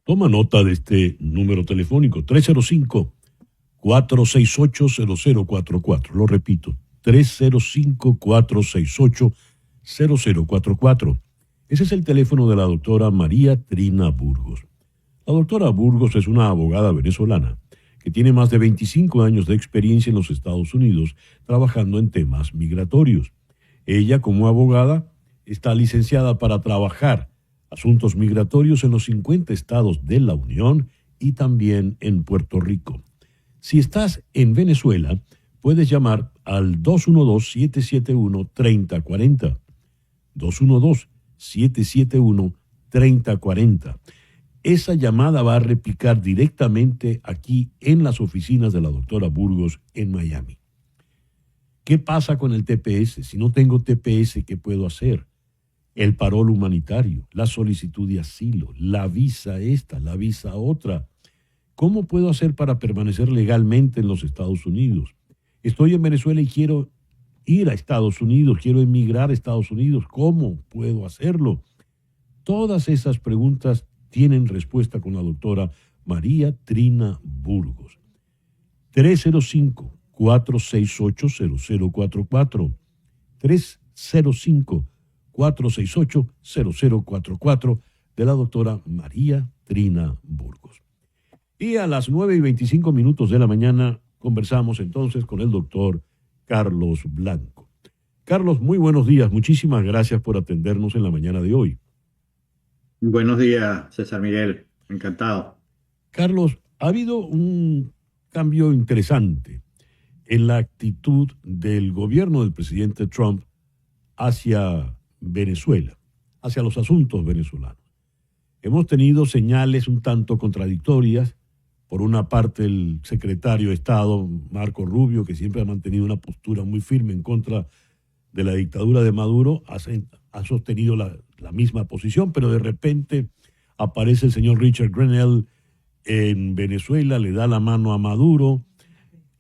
Toma nota de este número telefónico, 305-468-0044. Lo repito, 305-468-0044. Ese es el teléfono de la doctora María Trina Burgos. La doctora Burgos es una abogada venezolana que tiene más de 25 años de experiencia en los Estados Unidos trabajando en temas migratorios. Ella, como abogada, está licenciada para trabajar asuntos migratorios en los 50 estados de la Unión y también en Puerto Rico. Si estás en Venezuela, puedes llamar al 212-771-3040. 212-771-3040. Esa llamada va a replicar directamente aquí en las oficinas de la doctora Burgos en Miami. ¿Qué pasa con el TPS? Si no tengo TPS, ¿qué puedo hacer? El parol humanitario, la solicitud de asilo, la visa esta, la visa otra. ¿Cómo puedo hacer para permanecer legalmente en los Estados Unidos? Estoy en Venezuela y quiero ir a Estados Unidos, quiero emigrar a Estados Unidos. ¿Cómo puedo hacerlo? Todas esas preguntas tienen respuesta con la doctora María Trina Burgos. 305-468-0044. 305-468-0044 de la doctora María Trina Burgos. Y a las 9:25 de la mañana conversamos entonces con el doctor Carlos Blanco. Carlos, muy buenos días. Muchísimas gracias por atendernos en la mañana de hoy. Buenos días, César Miguel. Encantado. Carlos, ha habido un cambio interesante en la actitud del gobierno del presidente Trump hacia Venezuela, hacia los asuntos venezolanos. Hemos tenido señales un tanto contradictorias. Por una parte, el secretario de Estado, Marco Rubio, que siempre ha mantenido una postura muy firme en contra de la dictadura de Maduro, ha sostenido la misma posición, pero de repente aparece el señor Richard Grenell en Venezuela, le da la mano a Maduro,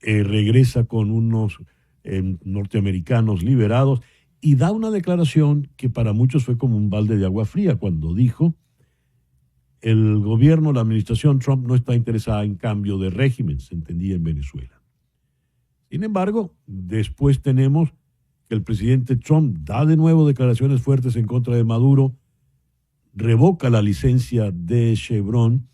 regresa con unos norteamericanos liberados y da una declaración que para muchos fue como un balde de agua fría cuando dijo: el gobierno, la administración Trump no está interesada en cambio de régimen, se entendía en Venezuela. Sin embargo, después tenemos que el presidente Trump da de nuevo declaraciones fuertes en contra de Maduro, revoca la licencia de Chevron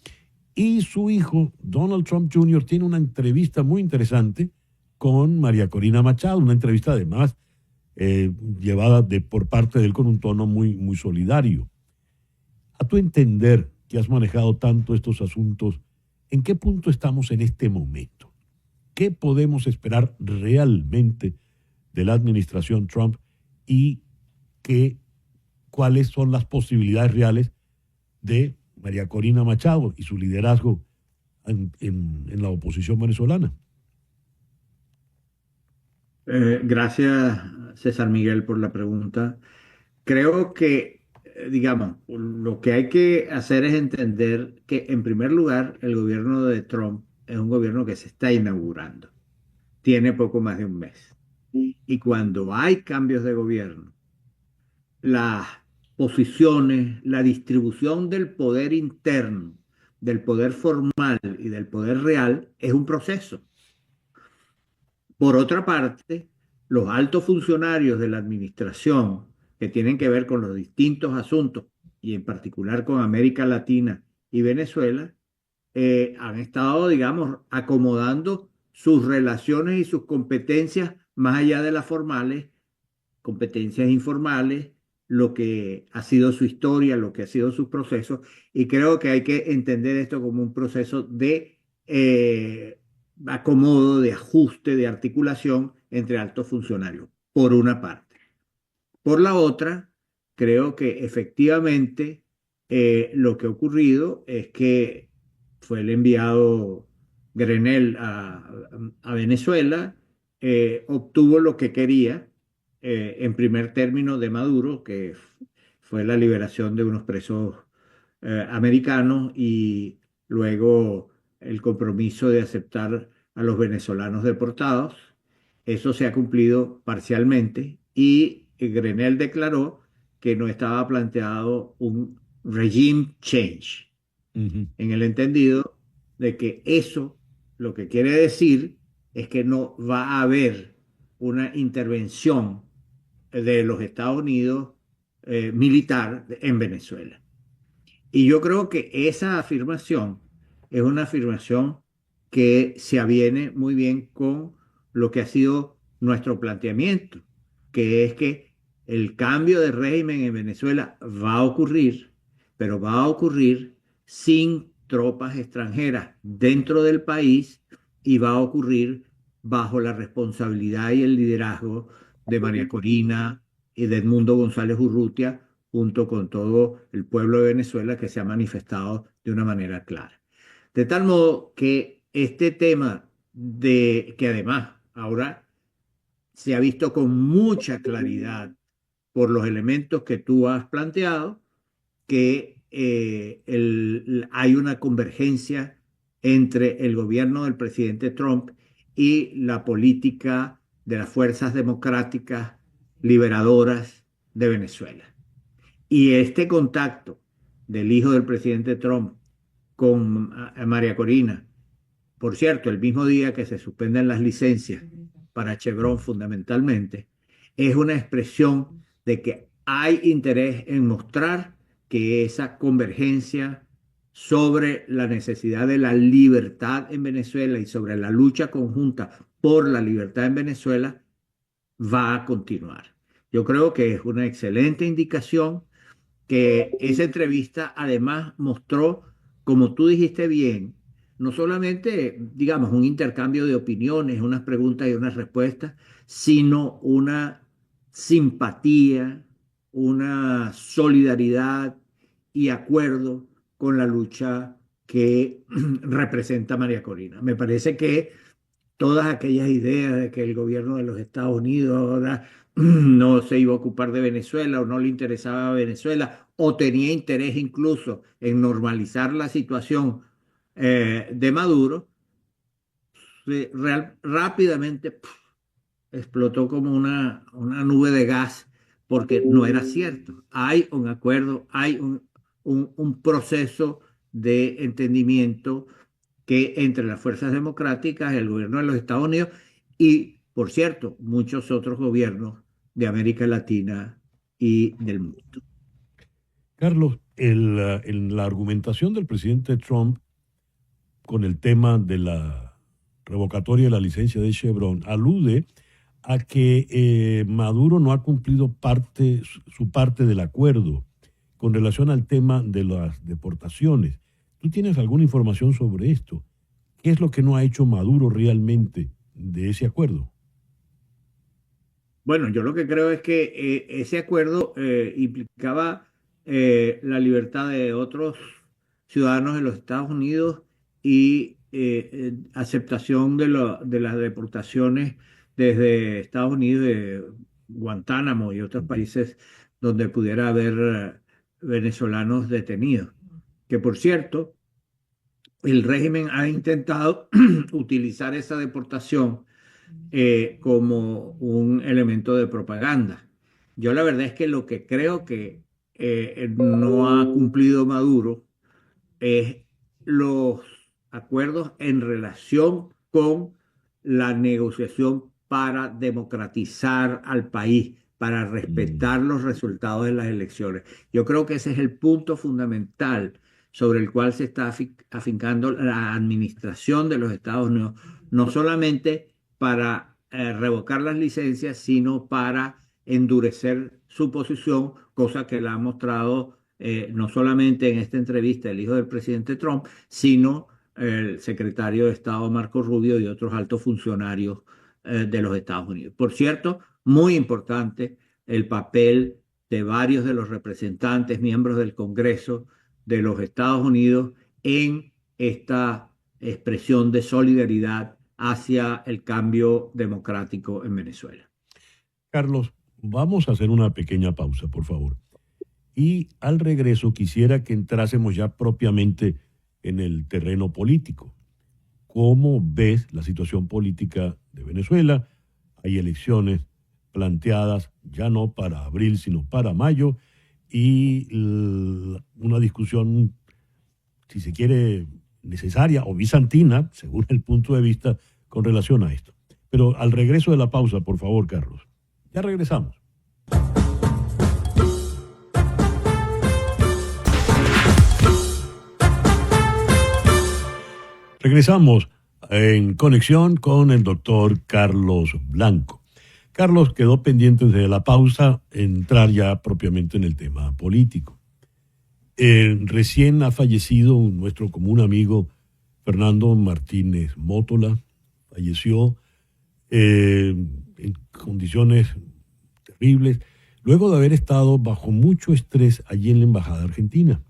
y su hijo, Donald Trump Jr., tiene una entrevista muy interesante con María Corina Machado, una entrevista además llevada por parte de él con un tono muy, muy solidario. A tu entender, que has manejado tanto estos asuntos, ¿en qué punto estamos en este momento? ¿Qué podemos esperar realmente de la administración Trump y cuáles son las posibilidades reales de María Corina Machado y su liderazgo en la oposición venezolana? Gracias, César Miguel, por la pregunta. Creo que, digamos, lo que hay que hacer es entender que, en primer lugar, el gobierno de Trump es un gobierno que se está inaugurando. Tiene poco más de un mes. Y cuando hay cambios de gobierno, las posiciones, la distribución del poder interno, del poder formal y del poder real es un proceso. Por otra parte, los altos funcionarios de la administración que tienen que ver con los distintos asuntos y en particular con América Latina y Venezuela, han estado, digamos, acomodando sus relaciones y sus competencias más allá de las formales, competencias informales, lo que ha sido su historia, lo que ha sido sus procesos, y creo que hay que entender esto como un proceso de acomodo, de ajuste, de articulación entre altos funcionarios, por una parte. Por la otra, creo que efectivamente lo que ha ocurrido es que fue el enviado Grenell a Venezuela, obtuvo lo que quería en primer término de Maduro, que fue la liberación de unos presos americanos y luego el compromiso de aceptar a los venezolanos deportados. Eso se ha cumplido parcialmente y Grenell declaró que no estaba planteado un regime change, Ujú. en el entendido de que eso lo que quiere decir es que no va a haber una intervención de los Estados Unidos militar en Venezuela. Y yo creo que esa afirmación es una afirmación que se aviene muy bien con lo que ha sido nuestro planteamiento, que es que el cambio de régimen en Venezuela va a ocurrir, pero va a ocurrir sin tropas extranjeras dentro del país y va a ocurrir bajo la responsabilidad y el liderazgo de María Corina y de Edmundo González Urrutia junto con todo el pueblo de Venezuela que se ha manifestado de una manera clara. De tal modo que este tema de que además ahora se ha visto con mucha claridad por los elementos que tú has planteado, que hay una convergencia entre el gobierno del presidente Trump y la política de las fuerzas democráticas liberadoras de Venezuela. Y este contacto del hijo del presidente Trump con María Corina, por cierto, el mismo día que se suspenden las licencias para Chevron fundamentalmente, es una expresión de que hay interés en mostrar que esa convergencia sobre la necesidad de la libertad en Venezuela y sobre la lucha conjunta por la libertad en Venezuela va a continuar. Yo creo que es una excelente indicación que esa entrevista además mostró, como tú dijiste bien, no solamente, digamos, un intercambio de opiniones, unas preguntas y unas respuestas, sino una simpatía, una solidaridad y acuerdo con la lucha que representa María Corina. Me parece que todas aquellas ideas de que el gobierno de los Estados Unidos ahora no se iba a ocupar de Venezuela o no le interesaba Venezuela o tenía interés incluso en normalizar la situación de Maduro, rápidamente explotó como una nube de gas porque no era cierto. Hay un acuerdo, hay un proceso de entendimiento que entre las fuerzas democráticas, el gobierno de los Estados Unidos y, por cierto, muchos otros gobiernos de América Latina y del mundo. Carlos, en la argumentación del presidente Trump con el tema de la revocatoria de la licencia de Chevron alude a que Maduro no ha cumplido su parte del acuerdo con relación al tema de las deportaciones. ¿Tú tienes alguna información sobre esto? ¿Qué es lo que no ha hecho Maduro realmente de ese acuerdo? Bueno, yo lo que creo es que ese acuerdo implicaba la libertad de otros ciudadanos de los Estados Unidos y aceptación de las deportaciones desde Estados Unidos, de Guantánamo y otros países donde pudiera haber venezolanos detenidos. Que por cierto, el régimen ha intentado utilizar esa deportación como un elemento de propaganda. Yo la verdad es que lo que creo que no ha cumplido Maduro es los acuerdos en relación con la negociación para democratizar al país, para Mm. respetar los resultados de las elecciones. Yo creo que ese es el punto fundamental sobre el cual se está afincando la administración de los Estados Unidos, no solamente para revocar las licencias, sino para endurecer su posición, cosa que la ha mostrado no solamente en esta entrevista el hijo del presidente Trump, sino el secretario de Estado Marco Rubio y otros altos funcionarios de los Estados Unidos. Por cierto, muy importante el papel de varios de los representantes, miembros del Congreso de los Estados Unidos en esta expresión de solidaridad hacia el cambio democrático en Venezuela. Carlos, vamos a hacer una pequeña pausa, por favor. Y al regreso quisiera que entrásemos ya propiamente en el terreno político. ¿Cómo ves la situación política de Venezuela? Hay elecciones planteadas ya no para abril, sino para mayo, y una discusión si se quiere, necesaria o bizantina, según el punto de vista, con relación a esto. Pero al regreso de la pausa, por favor, Carlos. Ya regresamos. Regresamos en conexión con el doctor Carlos Blanco. Carlos quedó pendiente desde la pausa entrar ya propiamente en el tema político. Recién ha fallecido nuestro común amigo Fernando Martínez Mótola. Falleció en condiciones terribles, luego de haber estado bajo mucho estrés allí en la Embajada Argentina.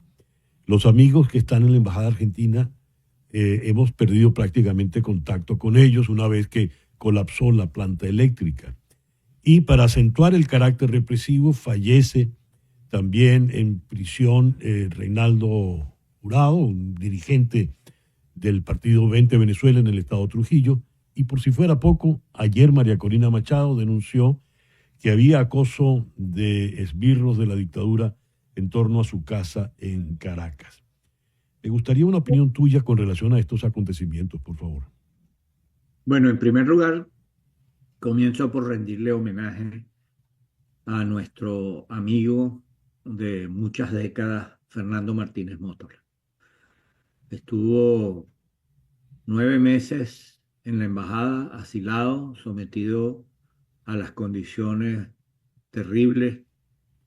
Los amigos que están en la Embajada Argentina hemos perdido prácticamente contacto con ellos una vez que colapsó la planta eléctrica. Y para acentuar el carácter represivo, fallece también en prisión Reinaldo Jurado, un dirigente del partido 20 Venezuela en el estado Trujillo. Y por si fuera poco, ayer María Corina Machado denunció que había acoso de esbirros de la dictadura en torno a su casa en Caracas. Me gustaría una opinión tuya con relación a estos acontecimientos, por favor. Bueno, en primer lugar, comienzo por rendirle homenaje a nuestro amigo de muchas décadas, Fernando Martínez Mótola. Estuvo 9 meses en la embajada, asilado, sometido a las condiciones terribles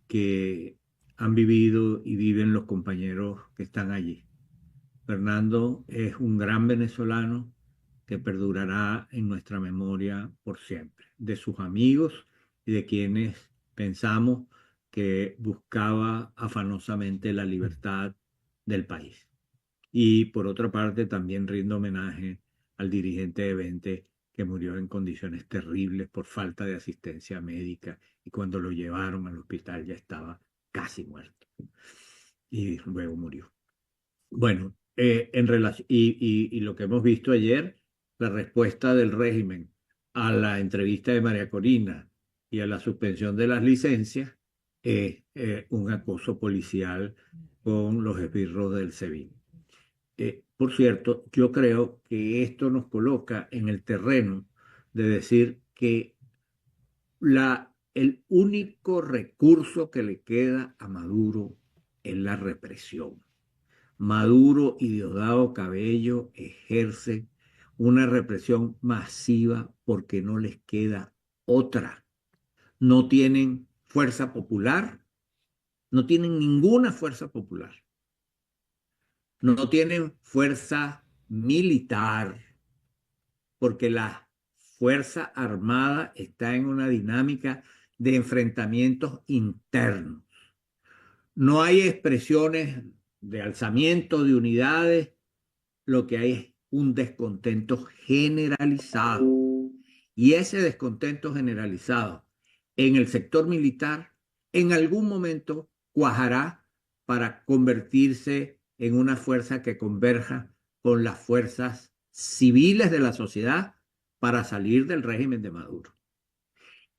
que han vivido y viven los compañeros que están allí. Fernando es un gran venezolano que perdurará en nuestra memoria por siempre, de sus amigos y de quienes pensamos que buscaba afanosamente la libertad del país. Y por otra parte, también rindo homenaje al dirigente de 20 que murió en condiciones terribles por falta de asistencia médica y cuando lo llevaron al hospital ya estaba casi muerto y luego murió. Bueno, en relación, y lo que hemos visto ayer, la respuesta del régimen a la entrevista de María Corina y a la suspensión de las licencias es un acoso policial con los esbirros del SEBIN. Por cierto, yo creo que esto nos coloca en el terreno de decir que el único recurso que le queda a Maduro es la represión. Maduro y Diosdado Cabello ejercen una represión masiva porque no les queda otra. No tienen fuerza popular, no tienen ninguna fuerza popular, no tienen fuerza militar, porque la fuerza armada está en una dinámica de enfrentamientos internos. No hay expresiones de alzamiento de unidades, lo que hay es un descontento generalizado. Y ese descontento generalizado en el sector militar en algún momento cuajará para convertirse en una fuerza que converja con las fuerzas civiles de la sociedad para salir del régimen de Maduro.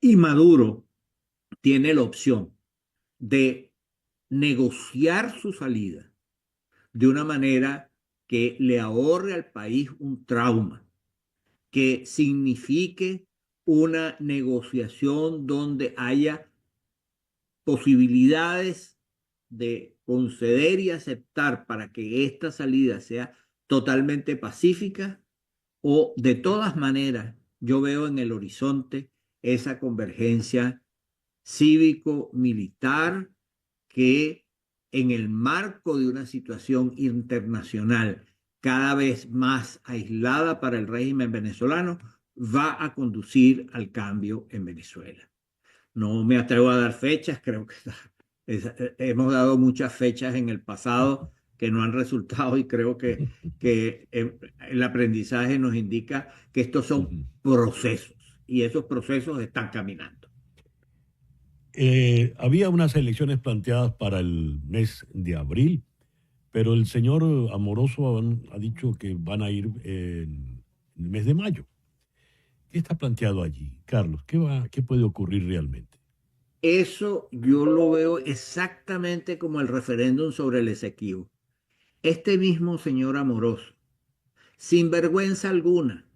Y Maduro tiene la opción de negociar su salida de una manera que le ahorre al país un trauma, que signifique una negociación donde haya posibilidades de conceder y aceptar para que esta salida sea totalmente pacífica, o de todas maneras yo veo en el horizonte esa convergencia cívico-militar que en el marco de una situación internacional cada vez más aislada para el régimen venezolano, va a conducir al cambio en Venezuela. No me atrevo a dar fechas, creo que hemos dado muchas fechas en el pasado que no han resultado y creo que el aprendizaje nos indica que estos son procesos y esos procesos están caminando. Había unas elecciones planteadas para el mes de abril, pero el señor Amoroso ha dicho que van a ir en el mes de mayo. ¿Qué está planteado allí, Carlos? ¿Qué puede ocurrir realmente? Eso yo lo veo exactamente como el referéndum sobre el Esequibo. Este mismo señor Amoroso, sin vergüenza alguna,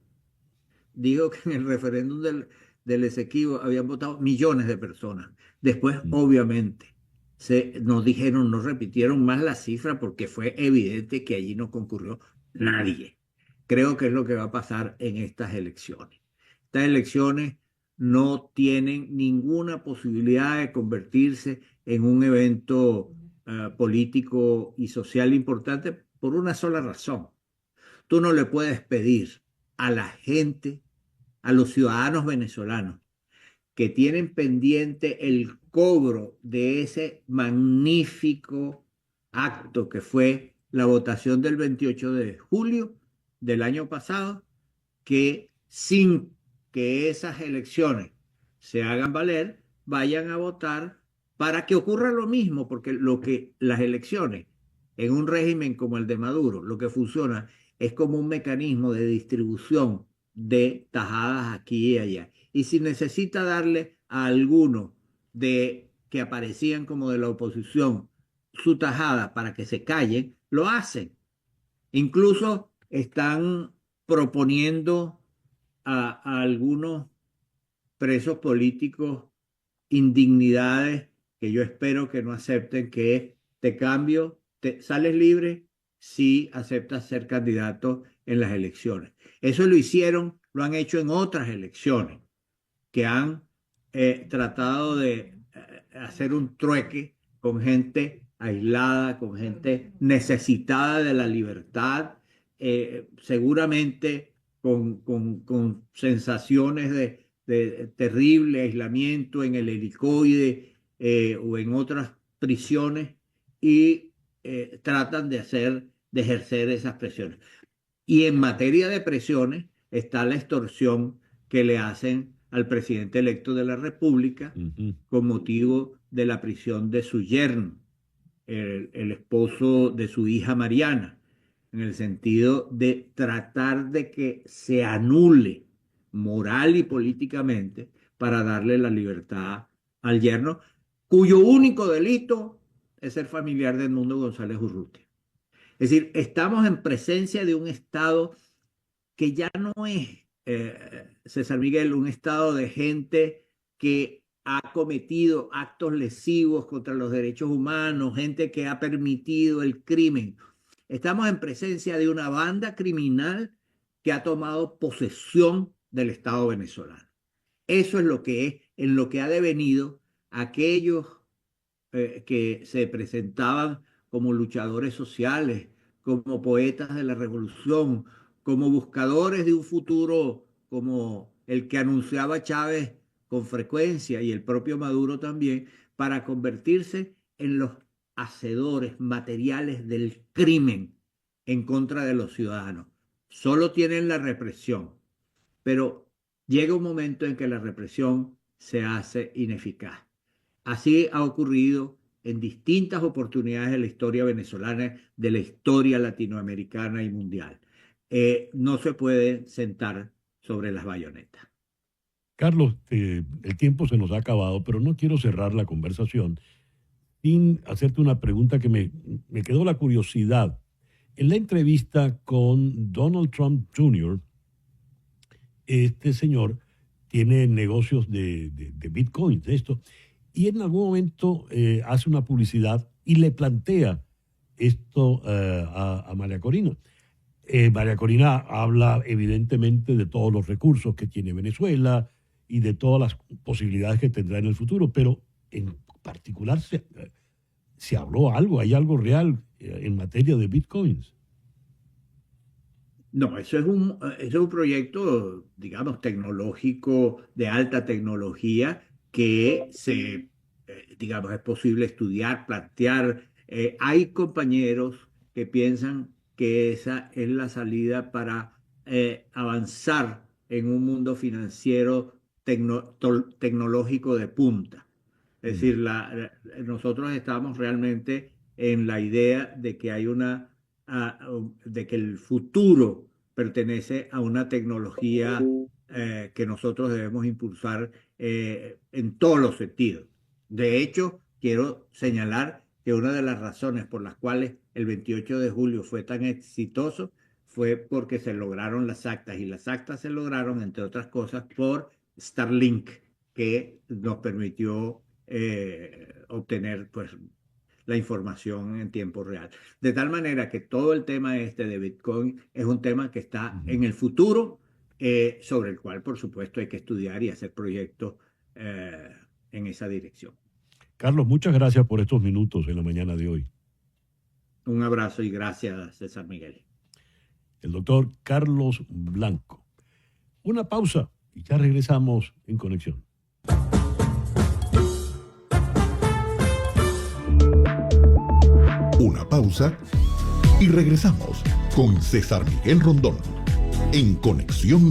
dijo que en el referéndum del Esequibo habían votado millones de personas. Después, Mm. obviamente, nos dijeron, nos repitieron más la cifra porque fue evidente que allí no concurrió nadie. Creo que es lo que va a pasar en estas elecciones. Estas elecciones no tienen ninguna posibilidad de convertirse en un evento político y social importante por una sola razón. Tú no le puedes pedir a la gente, a los ciudadanos venezolanos, que tienen pendiente el cobro de ese magnífico acto que fue la votación del 28 de julio del año pasado, que sin que esas elecciones se hagan valer, vayan a votar para que ocurra lo mismo, porque lo que las elecciones en un régimen como el de Maduro, lo que funciona es como un mecanismo de distribución de tajadas aquí y allá. Y si necesita darle a alguno de que aparecían como de la oposición su tajada para que se callen, lo hacen. Incluso están proponiendo a algunos presos políticos indignidades que yo espero que no acepten, que es, te cambio, te sales libre si aceptas ser candidato en las elecciones. Eso lo hicieron, lo han hecho en otras elecciones, que han tratado de hacer un trueque con gente aislada, con gente necesitada de la libertad, seguramente con sensaciones de terrible aislamiento en el helicoide o en otras prisiones y tratan de ejercer esas presiones. Y en materia de presiones está la extorsión que le hacen al presidente electo de la República Ujú. con motivo de la prisión de su yerno, el esposo de su hija Mariana, en el sentido de tratar de que se anule moral y políticamente para darle la libertad al yerno, cuyo único delito es ser familiar de Edmundo González Urrutia. Es decir, estamos en presencia de un Estado que ya no es, César Miguel, un Estado de gente que ha cometido actos lesivos contra los derechos humanos, gente que ha permitido el crimen. Estamos en presencia de una banda criminal que ha tomado posesión del Estado venezolano. Eso es lo que es, en lo que ha devenido aquellos que se presentaban como luchadores sociales, como poetas de la revolución, como buscadores de un futuro como el que anunciaba Chávez con frecuencia y el propio Maduro también, para convertirse en los hacedores materiales del crimen en contra de los ciudadanos. Solo tienen la represión, pero llega un momento en que la represión se hace ineficaz. Así ha ocurrido en distintas oportunidades de la historia venezolana, de la historia latinoamericana y mundial. No se puede sentar sobre las bayonetas. Carlos, el tiempo se nos ha acabado, pero no quiero cerrar la conversación sin hacerte una pregunta que me quedó la curiosidad. En la entrevista con Donald Trump Jr., este señor tiene negocios de Bitcoin, de esto, y en algún momento hace una publicidad y le plantea esto a María Corina. María Corina habla evidentemente de todos los recursos que tiene Venezuela y de todas las posibilidades que tendrá en el futuro, pero en particular se habló algo, hay algo real en materia de bitcoins. No, eso es un proyecto, digamos, tecnológico, de alta tecnología, que digamos, es posible estudiar, plantear. Hay compañeros que piensan que esa es la salida para avanzar en un mundo financiero tecnológico de punta. Es Mm. decir, nosotros estamos realmente en la idea de que de que el futuro pertenece a una tecnología que nosotros debemos impulsar en todos los sentidos. De hecho, quiero señalar que una de las razones por las cuales el 28 de julio fue tan exitoso fue porque se lograron las actas, y las actas se lograron, entre otras cosas, por Starlink, que nos permitió obtener pues, la información en tiempo real. De tal manera que todo el tema este de Bitcoin es un tema que está en el futuro, sobre el cual, por supuesto, hay que estudiar y hacer proyectos en esa dirección. Carlos, muchas gracias por estos minutos en la mañana de hoy. Un abrazo y gracias, César Miguel. El doctor Carlos Blanco. Una pausa y ya regresamos en Conexión. Una pausa y regresamos con César Miguel Rondón en Conexión